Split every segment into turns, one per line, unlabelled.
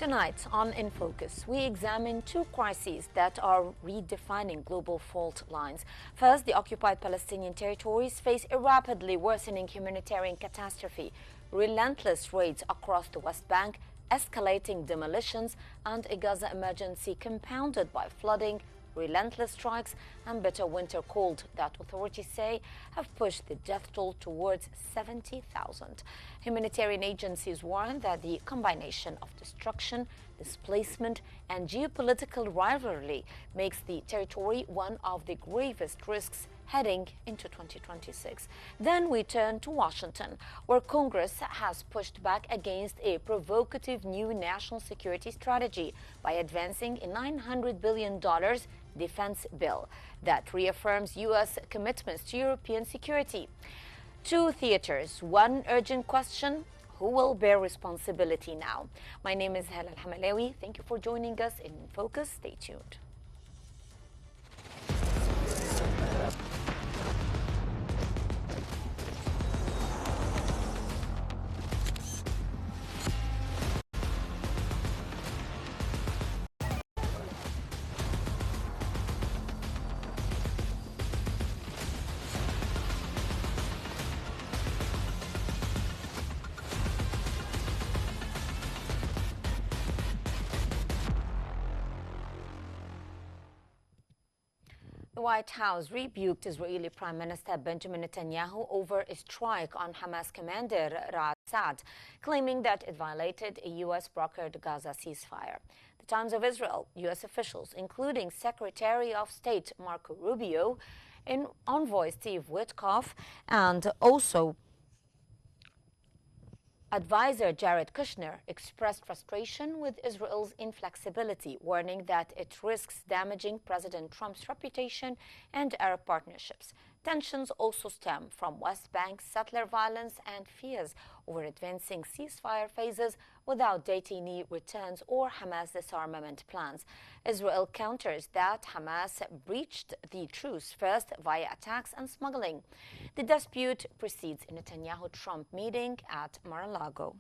Tonight on In Focus, we examine two crises that are redefining global fault lines. First, the occupied Palestinian territories face a rapidly worsening humanitarian catastrophe, relentless raids across the West Bank, escalating demolitions, and a Gaza emergency compounded by flooding, relentless strikes, and bitter winter cold that authorities say have pushed the death toll towards 70,000. Humanitarian agencies warn that the combination of destruction, displacement, and geopolitical rivalry makes the territory one of the gravest risks heading into 2026. Then we turn to Washington, where Congress has pushed back against a provocative new national security strategy by advancing a $900 billion defense bill that reaffirms U.S. commitments to European security. Two theaters, one urgent question: who will bear responsibility now? My name is Hala Al-Hamalawi. Thank you for joining us in Focus. Stay tuned. The White House rebuked Israeli Prime Minister Benjamin Netanyahu over a strike on Hamas commander Raad Saad, claiming that it violated a U.S.-brokered Gaza ceasefire. The Times of Israel, U.S. officials, including Secretary of State Marco Rubio, envoy Steve Witkoff, and also Advisor Jared Kushner, expressed frustration with Israel's inflexibility, warning that it risks damaging President Trump's reputation and Arab partnerships. Tensions also stem from West Bank settler violence and fears over advancing ceasefire phases without detainee returns or Hamas disarmament plans. Israel counters that Hamas breached the truce first via attacks and smuggling. The dispute precedes a Netanyahu-Trump meeting at Mar-a-Lago.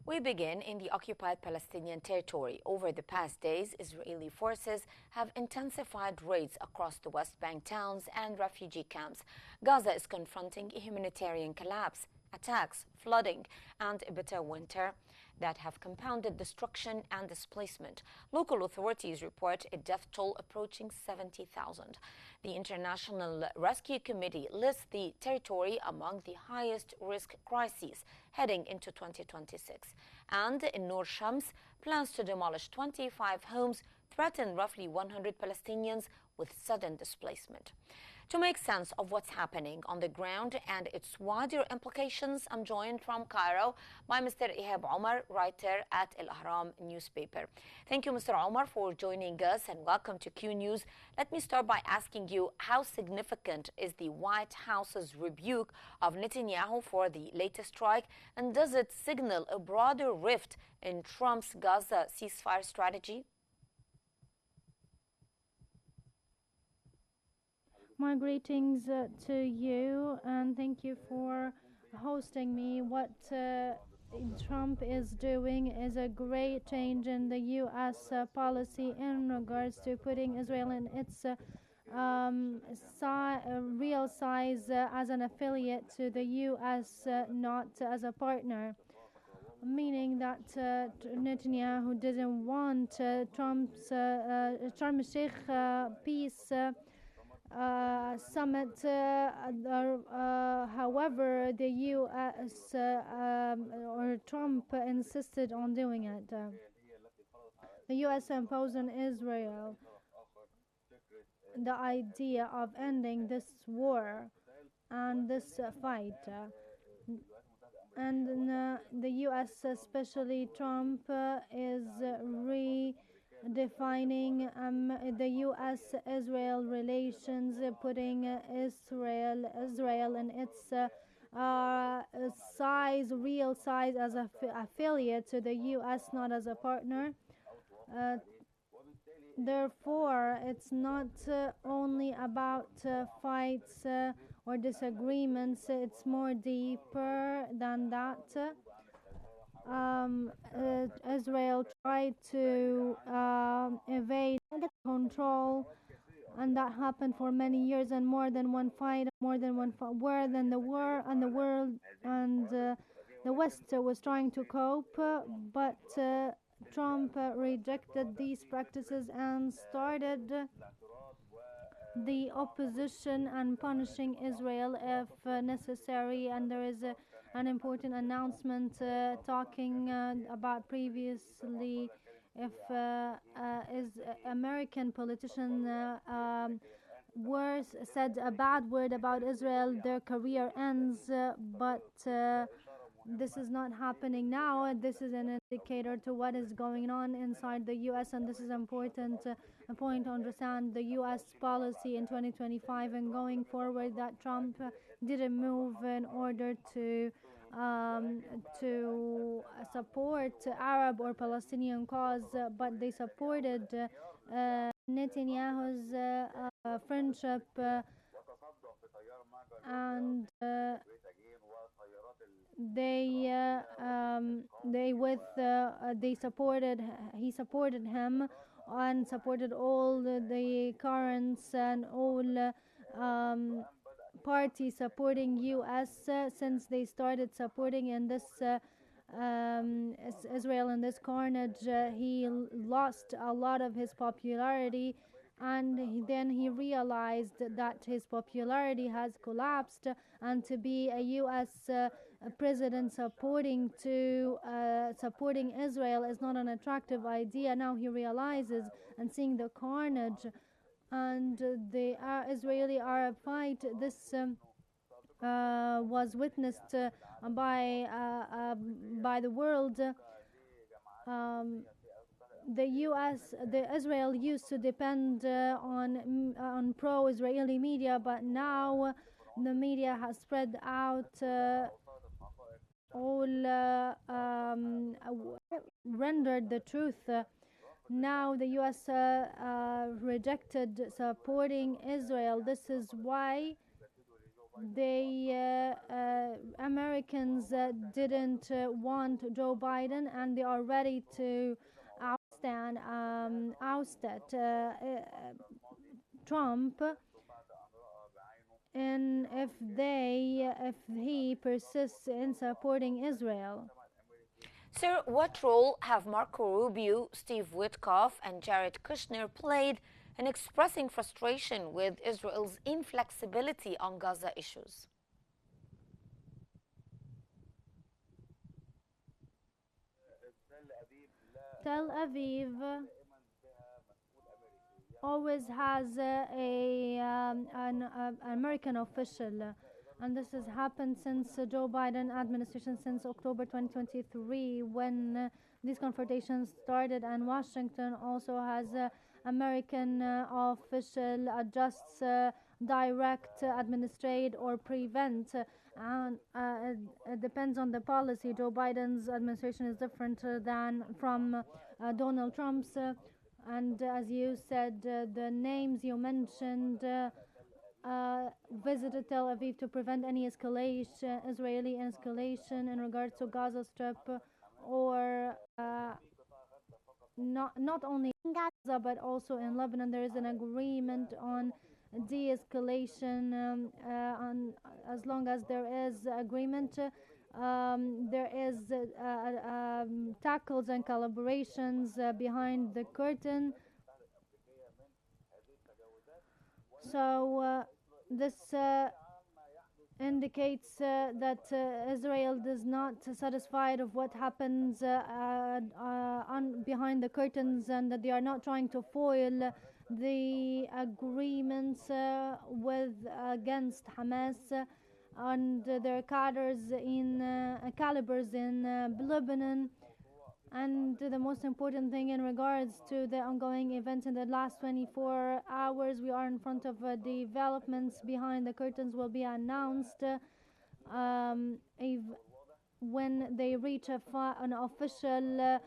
We begin in the occupied Palestinian territory. Over the past days, Israeli forces have intensified raids across the West Bank towns and refugee camps. Gaza is confronting a humanitarian collapse, attacks, flooding, and a bitter winter that have compounded destruction and displacement. Local authorities report a death toll approaching 70,000. The International Rescue Committee lists the territory among the highest risk crises heading into 2026. And in Nur Shams, plans to demolish 25 homes threaten roughly 100 Palestinians with sudden displacement. To make sense of what's happening on the ground and its wider implications, I'm joined from Cairo by Mr. Ihab Omar, writer at Al Ahram newspaper. Thank you, Mr. Omar, for joining us, and welcome to Q News. Let me start by asking you, how significant is the White House's rebuke of Netanyahu for the latest strike, and does it signal a broader rift in Trump's Gaza ceasefire strategy?
My greetings to you, and thank you for hosting me. What Trump is doing is a great change in the U.S. Policy in regards to putting Israel in its real size as an affiliate to the U.S., not as a partner. Meaning that Netanyahu didn't want Trump's Sharm el-Sheikh peace summit. However, the U.S. Or Trump insisted on doing it. The U.S. imposed on Israel the idea of ending this war and this fight. And the U.S., especially Trump, is redefining the U.S.-Israel relations, putting Israel in its real size as an affiliate to the U.S., not as a partner. Therefore, it's not only about fights or disagreements, it's more deeper than that. Israel tried to evade control, and that happened for many years, and more than one fight, more than one war, than the war and the world and the West was trying to cope, but Trump rejected these practices and started the opposition and punishing Israel if necessary. And there is an important announcement talking about previously if is American politician words said a bad word about Israel, their career ends. But this is not happening now. This is an indicator to what is going on inside the U.S., and this is important a point to understand the U.S. policy in 2025 and going forward, that Trump didn't move in order to support Arab or Palestinian cause, but they supported Netanyahu's friendship and they supported he supported him and supported all the currents and all parties supporting US since they started supporting in this Israel in this carnage. He lost a lot of his popularity, and then he realized that his popularity has collapsed, and to be a US president supporting Israel is not an attractive idea. Now he realizes, and seeing the carnage and the Israeli-Arab fight, this was witnessed by the world. Israel used to depend on pro-Israeli media, but now the media has spread out all rendered the truth. Now the U.S. Rejected supporting Israel. This is why Americans didn't want Joe Biden, and they are ready to oust Trump, and if he persists in supporting Israel.
Sir, what role have Marco Rubio, Steve Witkoff, and Jared Kushner played in expressing frustration with Israel's inflexibility on Gaza issues?
Tel Aviv always has an American official, and this has happened since Joe Biden administration, since October 2023, when these confrontations started. And Washington also has American official adjusts, direct, administrate, or prevent. And it depends on the policy. Joe Biden's administration is different than from Donald Trump's. And as you said, the names you mentioned visited Tel Aviv to prevent any escalation, Israeli escalation in regards to Gaza Strip, or not only in Gaza but also in Lebanon. There is an agreement on de-escalation. As long as there is agreement, there is tackles and collaborations behind the curtain. So this indicates that Israel is not satisfied of what happens behind the curtains, and that they are not trying to foil the agreements against Hamas and their calibers in Lebanon. And the most important thing in regards to the ongoing events in the last 24 hours, we are in front of developments behind the curtains will be announced when they reach an official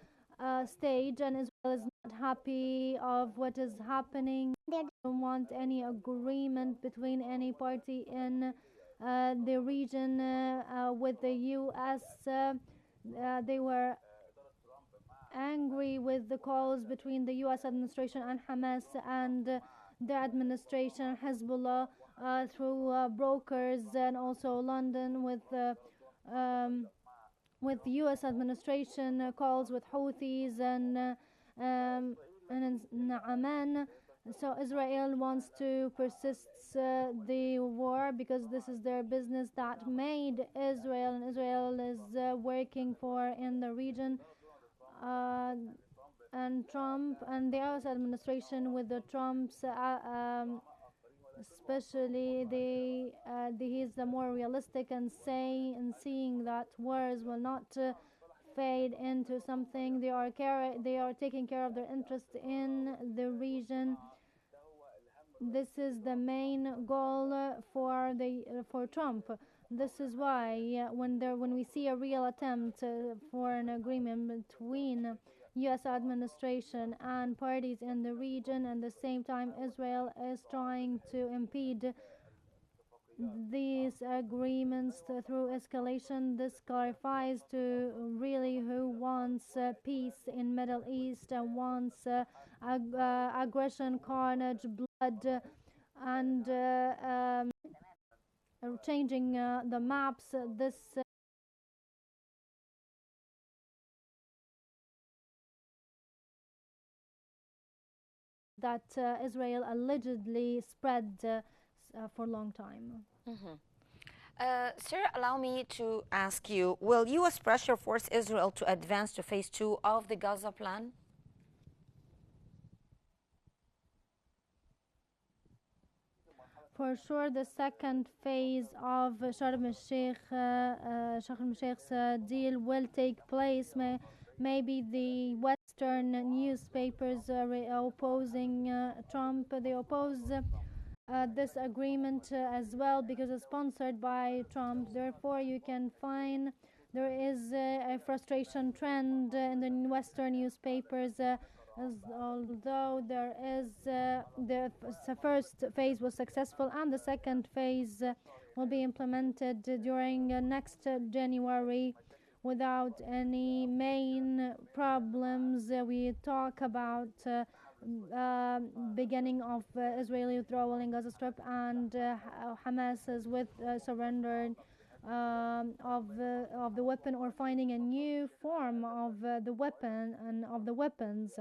stage, and Israel is not happy of what is happening. They don't want any agreement between any party in the region with the U.S. They were angry with the calls between the U.S. administration and Hamas and the administration, Hezbollah, through brokers, and also London with U.S. administration calls with Houthis and in Amman. So Israel wants to persist the war because this is their business that made Israel, and Israel is working for in the region. And Trump and the US administration with the Trumps, especially he is the more realistic and seeing that wars will not fade into something. They are taking care of their interest in the region. This is the main goal for Trump. This is why when we see a real attempt for an agreement between U.S. administration and parties in the region, and at the same time Israel is trying to impede these agreements through escalation. This clarifies to really who wants peace in Middle East and wants aggression, carnage, blood, and changing the maps. This that Israel allegedly spread for a long time.
Mm-hmm. Sir, allow me to ask you, will U.S. pressure force Israel to advance to phase 2 of the Gaza plan?
For sure, the second phase of Sharm el-Sheikh's deal will take place. Maybe the Western newspapers are opposing Trump. They oppose this agreement as well because it's sponsored by Trump. Therefore, you can find there is a frustration trend in the Western newspapers. As although there is the first phase was successful and the second phase will be implemented during next January without any main problems. We talk about beginning of Israeli withdrawal in Gaza Strip and Hamas is with surrender of the weapon, or finding a new form of the weapon and of the weapons.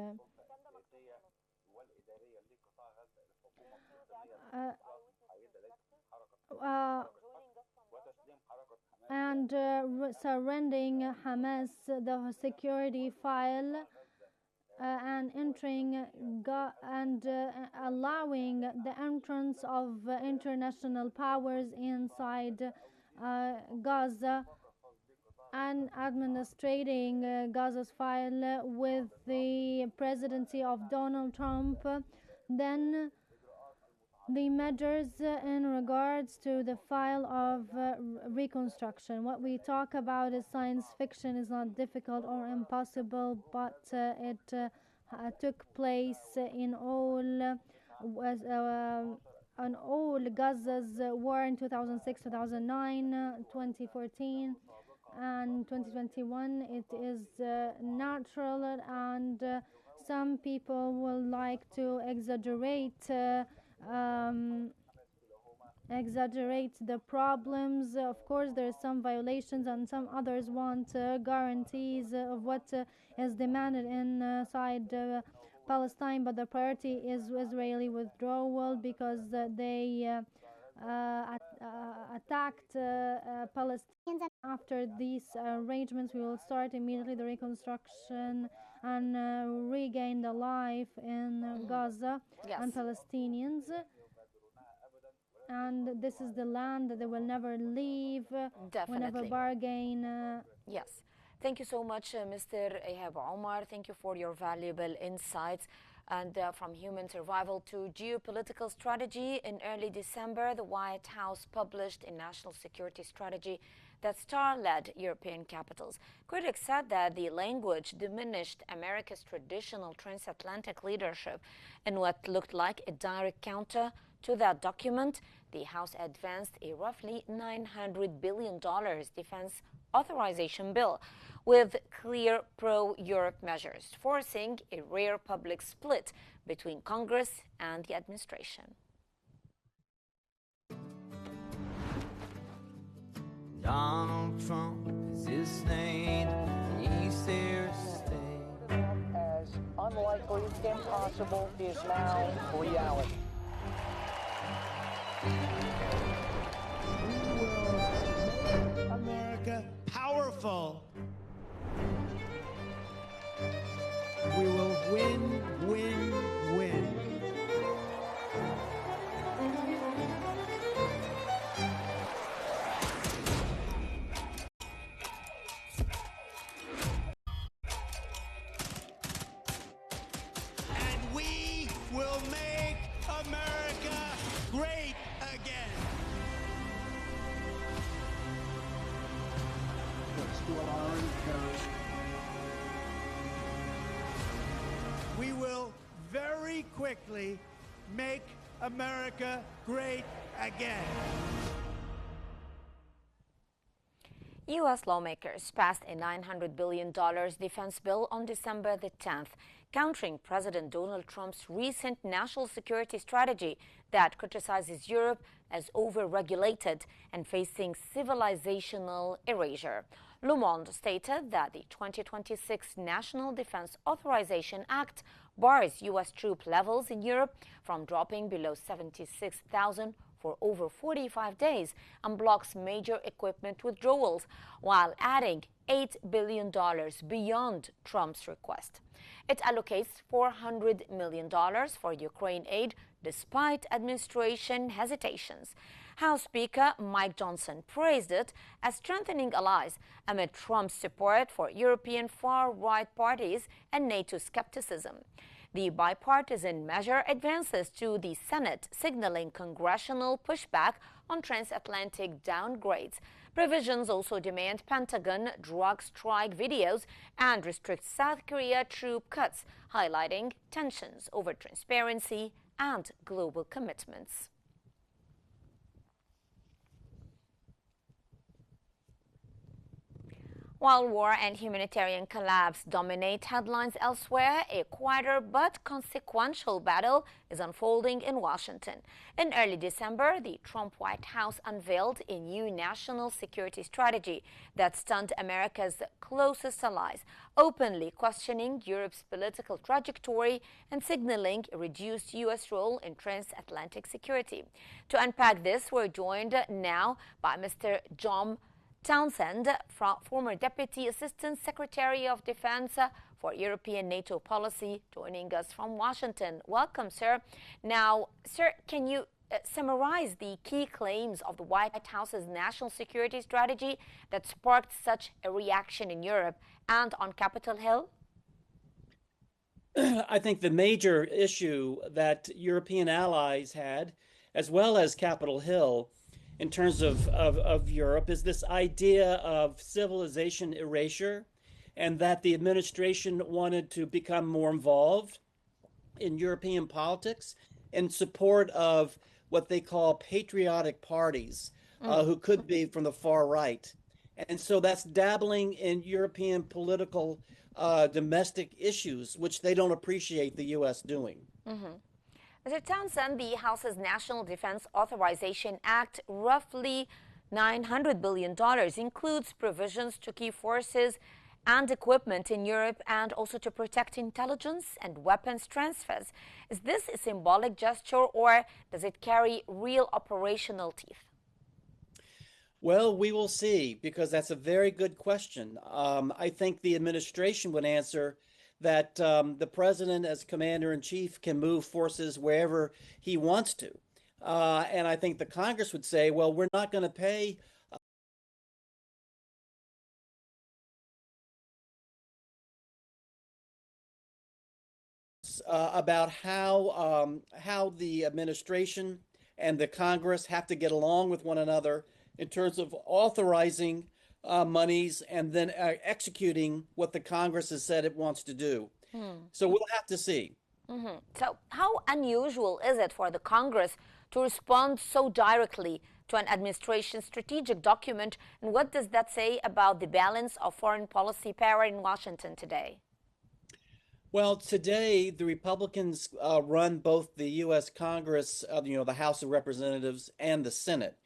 And surrendering Hamas the security file and entering and allowing the entrance of international powers inside Gaza and administrating Gaza's file with the presidency of Donald Trump. Then the measures in regards to the file of reconstruction. What we talk about is science fiction, is not difficult or impossible, but it took place in all on all Gaza's war in 2006, 2009, 2014 and 2021. It is natural, and some people will like to exaggerate the problems. Of course, there are some violations, and some others want guarantees of what is demanded inside Palestine, but the priority is Israeli withdrawal because they attacked Palestinians. After these arrangements, we will start immediately the reconstruction and regain the life in Gaza and Palestinians. And this is the land that they will never leave.
Definitely.
Will never bargain.
Yes. Thank you so much, Mr. Ihab Omar. Thank you for your valuable insights. And from human survival to geopolitical strategy, in early December, the White House published a national security strategy that star-led European capitals. Critics said that the language diminished America's traditional transatlantic leadership. In what looked like a direct counter to that document, the House advanced a roughly $900 billion defense authorization bill with clear pro-Europe measures, forcing a rare public split between Congress and the administration.
Donald Trump is his name, and he's here to stay.
As unlikely, impossible is now reality.
America powerful. We will win, win, win. And we will make America great again. We will very quickly make America great again.
U.S. lawmakers passed a $900 billion defense bill on December the 10th, countering President Donald Trump's recent national security strategy that criticizes Europe as over-regulated and facing civilizational erasure. Le Monde stated that the 2026 National Defense Authorization Act bars U.S. troop levels in Europe from dropping below 76,000 for over 45 days and blocks major equipment withdrawals, while adding $8 billion beyond Trump's request. It allocates $400 million for Ukraine aid despite administration hesitations. House Speaker Mike Johnson praised it as strengthening allies amid Trump's support for European far-right parties and NATO skepticism. The bipartisan measure advances to the Senate, signaling congressional pushback on transatlantic downgrades. Provisions also demand Pentagon drug strike videos and restrict South Korea troop cuts, highlighting tensions over transparency and global commitments. While war and humanitarian collapse dominate headlines elsewhere, a quieter but consequential battle is unfolding in Washington. In early December, the Trump White House unveiled a new national security strategy that stunned America's closest allies, openly questioning Europe's political trajectory and signaling a reduced U.S. role in transatlantic security. To unpack this, we're joined now by Mr. John Townsend, former Deputy Assistant Secretary of Defense for European NATO Policy, joining us from Washington. Welcome, sir. Now, sir, can you summarize the key claims of the White House's national security strategy that sparked such a reaction in Europe and on Capitol Hill?
I think the major issue that European allies had, as well as Capitol Hill, in terms of Europe, is this idea of civilization erasure, and that the administration wanted to become more involved in European politics in support of what they call patriotic parties, who could be from the far right. And so that's dabbling in European political domestic issues, which they don't appreciate the U.S. doing.
Mr. Townsend, the House's National Defense Authorization Act, roughly $900 billion, includes provisions to keep forces and equipment in Europe and also to protect intelligence and weapons transfers. Is this a symbolic gesture, or does it carry real operational teeth?
Well, we will see, because that's a very good question. I think the administration would answer that the president, as commander-in-chief, can move forces wherever he wants to. And I think the Congress would say, well, we're not going to pay about how the administration and the Congress have to get along with one another in terms of authorizing monies and then executing what the Congress has said it wants to do. So we'll have to see.
So how unusual is it for the Congress to respond so directly to an administration strategic document, and what does that say about the balance of foreign policy power in Washington today?
Well, today the Republicans run both the U.S. Congress, the House of Representatives, and the Senate.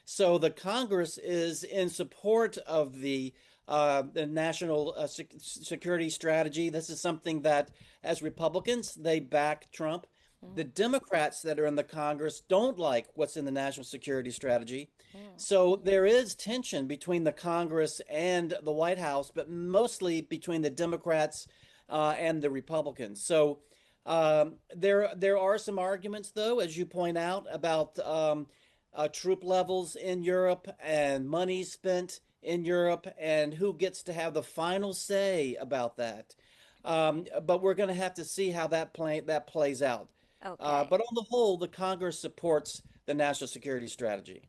So the Congress is in support of the national security strategy. This is something that, as Republicans, they back Trump. The Democrats that are in the Congress don't like what's in the national security strategy. So there is tension between the Congress and the White House, but mostly between the Democrats and the Republicans. So there are some arguments, though, as you point out, about troop levels in Europe and money spent in Europe and who gets to have the final say about that. But we're going to have to see how that plays out.
Okay.
But on the whole, the Congress supports the national security strategy.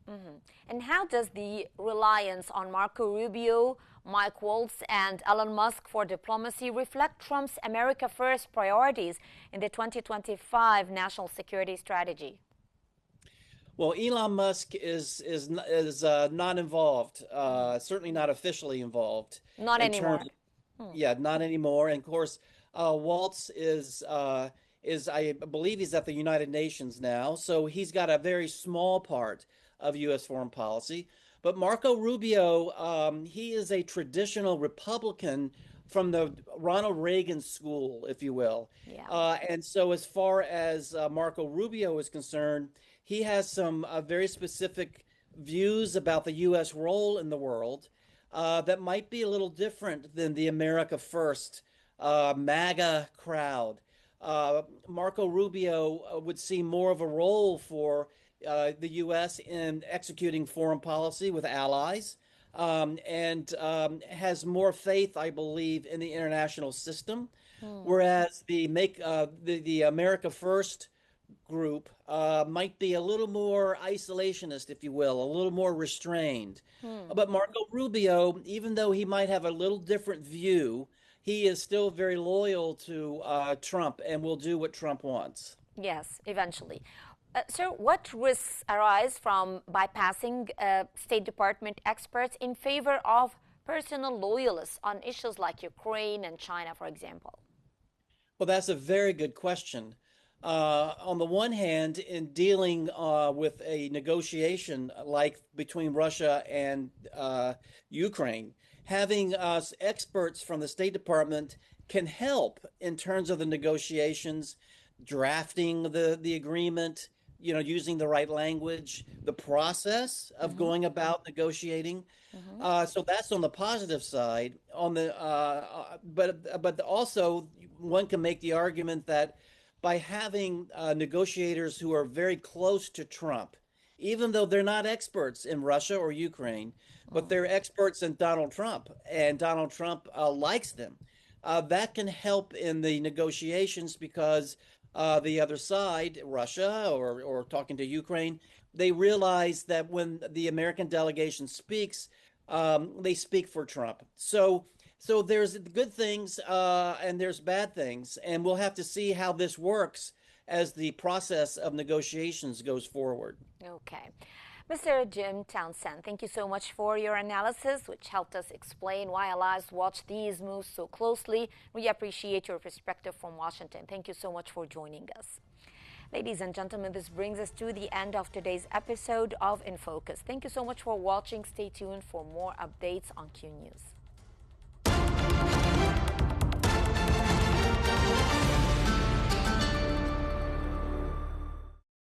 And how does the reliance on Marco Rubio, Mike Waltz, and Elon Musk for diplomacy reflect Trump's America First priorities in the 2025 national security strategy?
Well, Elon Musk is not involved, certainly not officially involved.
Not anymore.
Yeah, not anymore. And of course, Waltz is I believe he's at the United Nations now, so he's got a very small part of U.S. foreign policy. But Marco Rubio, he is a traditional Republican from the Ronald Reagan school, if you will.
Yeah.
And so as far as Marco Rubio is concerned, he has some very specific views about the U.S. role in the world that might be a little different than the America First MAGA crowd. Marco Rubio would see more of a role for the U.S. in executing foreign policy with allies, and has more faith, I believe, in the international system. Whereas the America First group might be a little more isolationist, if you will, a little more restrained. But Marco Rubio, even though he might have a little different view, he is still very loyal to Trump and will do what Trump wants.
Yes, eventually. So what risks arise from bypassing State Department experts in favor of personal loyalists on issues like Ukraine and China, for example?
Well, that's a very good question. On the one hand, in dealing with a negotiation like between Russia and Ukraine, having experts from the State Department can help in terms of the negotiations, drafting the agreement, using the right language, the process of going about negotiating. So that's on the positive side. But also one can make the argument that by having negotiators who are very close to Trump, even though they're not experts in Russia or Ukraine, but they're experts in Donald Trump, and Donald Trump likes them, that can help in the negotiations because the other side, Russia or talking to Ukraine, they realize that when the American delegation speaks, they speak for Trump. So there's good things and there's bad things, and we'll have to see how this works as the process of negotiations goes forward.
Okay. Mr. Jim Townsend, thank you so much for your analysis, which helped us explain why allies watch these moves so closely. We appreciate your perspective from Washington. Thank you so much for joining us. Ladies and gentlemen, this brings us to the end of today's episode of In Focus. Thank you so much for watching. Stay tuned for more updates on Q News.